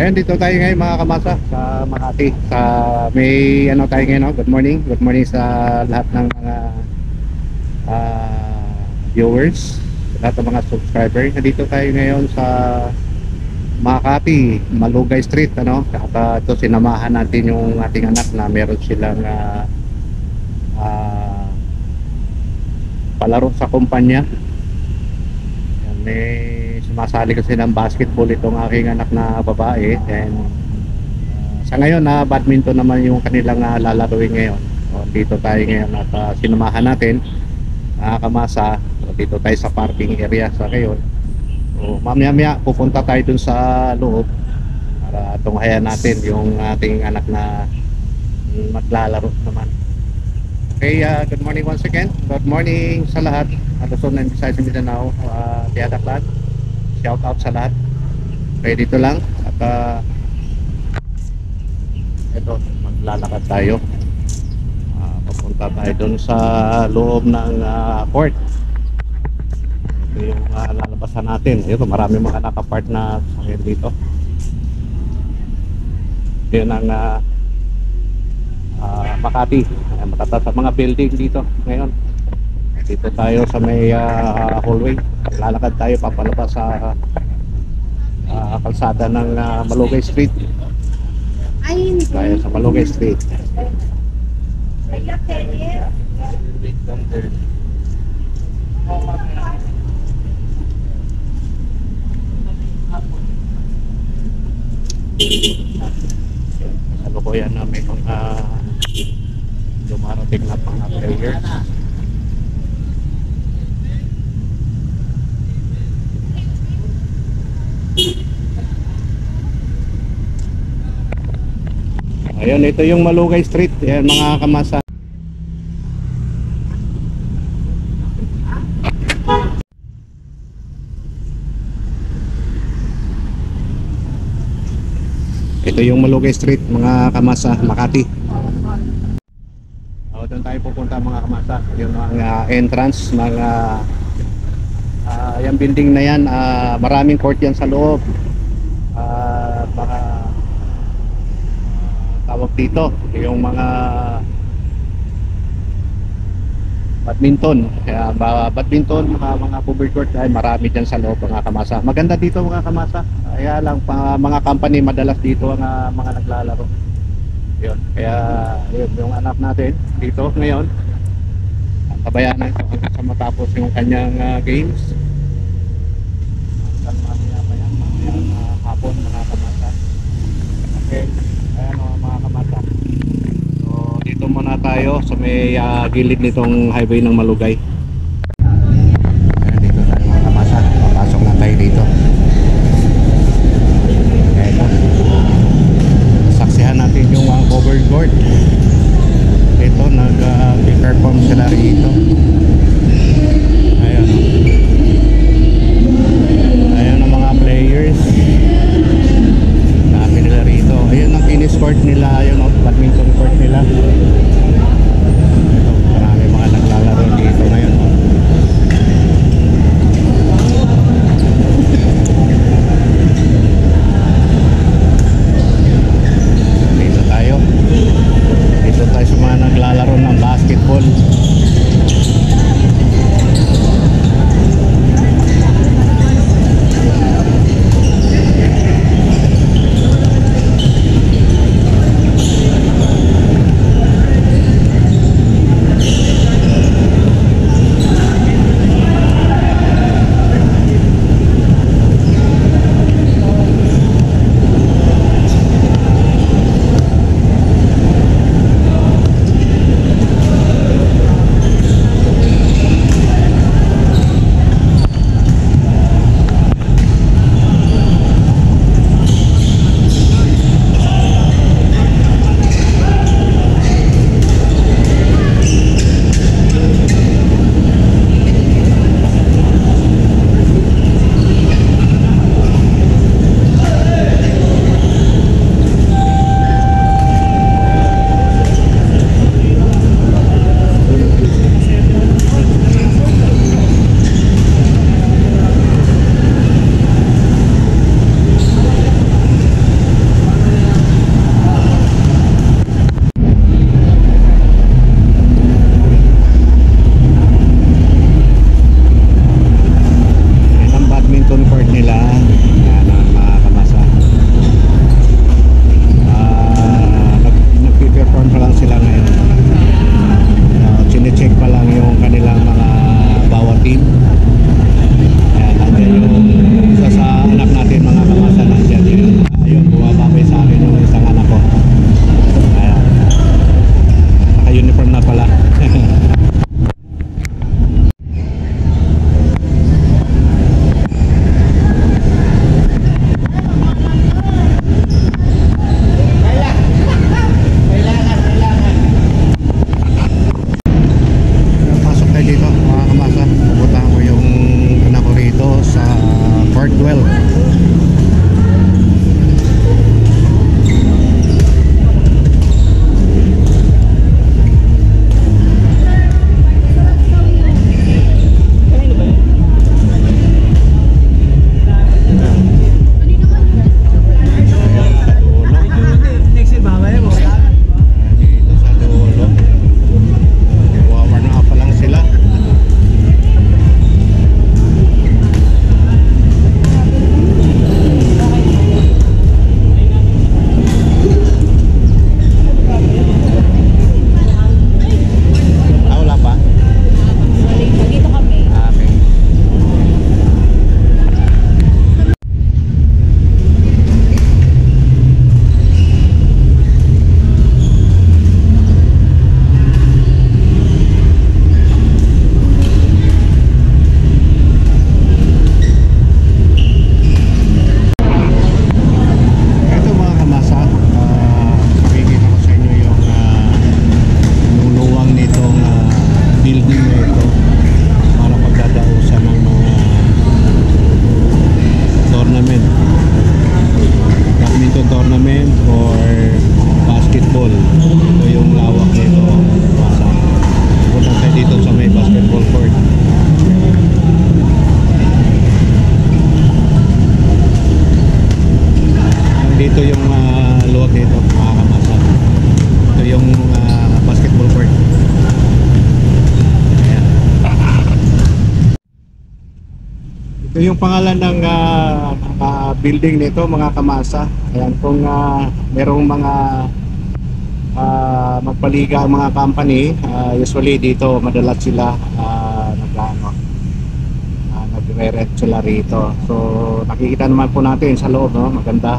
Ayan, dito tayo ngayon mga kamasa sa Makati. Sa may ano tayo ngayon, no? Good morning. Good morning sa lahat ng mga viewers, lahat ng mga subscriber. Nandito tayo ngayon sa Makati, Malugay Street, ano? At ito sinamahan natin yung ating anak na meron silang palaro sa kumpanya. Yan, may sumasali kasi ng basketball itong aking anak na babae. And sa ngayon badminton naman yung kanilang lalaruin ngayon. So, dito tayo ngayon at sinamahan natin kamasa. So, dito tayo sa parking area sa ngayon. So, mamaya pupunta tayo dun sa loob para tunghayan natin yung ating anak na maglalaro naman. Okay, good morning once again. Good morning sa lahat. Luzon and Visayas and Mindanao, Tiadaklan. Shout out sa lahat. Okay, dito lang. At ito, maglalakad tayo. Papunta tayo dun sa loob ng court. Ito yung lalabasan natin. Ito, marami mga nakapart na sasakyan dito. Yun ang Makati. Matataas sa mga building dito ngayon. Dito tayo sa may hallway. Lalakad tayo papalabas sa kalsada ng Malugay Street. Tayo sa Malugay Street. Ano ko yan na may mga dumarating na mga players. Ayun, ito yung Malugay Street. Ayan mga kamasa. Ito yung Malugay Street mga kamasa, Makati. Doon tayo pupunta mga kamasa. Yung mga entrance, mga yung building na yan, maraming court yan sa loob. Baka tawag dito yung mga badminton. Kaya badminton, mga cover court ay marami dyan sa loob mga kamasa. Maganda dito mga kamasa. Kaya lang mga company madalas dito ang mga naglalaro. Yun. Kaya yun, yung anak natin dito ngayon, tabayan na ito hanggang sa matapos yung kanyang games. Hanggang mamaya hapon mga kamasa. Okay, ayan mga kamasa. So dito muna tayo sa may gilid nitong highway ng Malugay. Ayan, dito tayo mga kamasa. Papasok na tayo dito. Saksihan natin yung mga covered court. Ito, nag-perform sila rito. Ayan. Ayan ang mga players. Dami nila rito. Ayan ang tennis court nila. Ayan ang badminton court nila. Ito, marami mga naglalaro dito ngayon. Ito yung pangalan ng building nito, mga kamasa. Ayan, kung merong mga magpaliga ang mga company, usually dito madalas sila nagre-rent sila rito. So nakikita naman po natin sa loob, no? Maganda.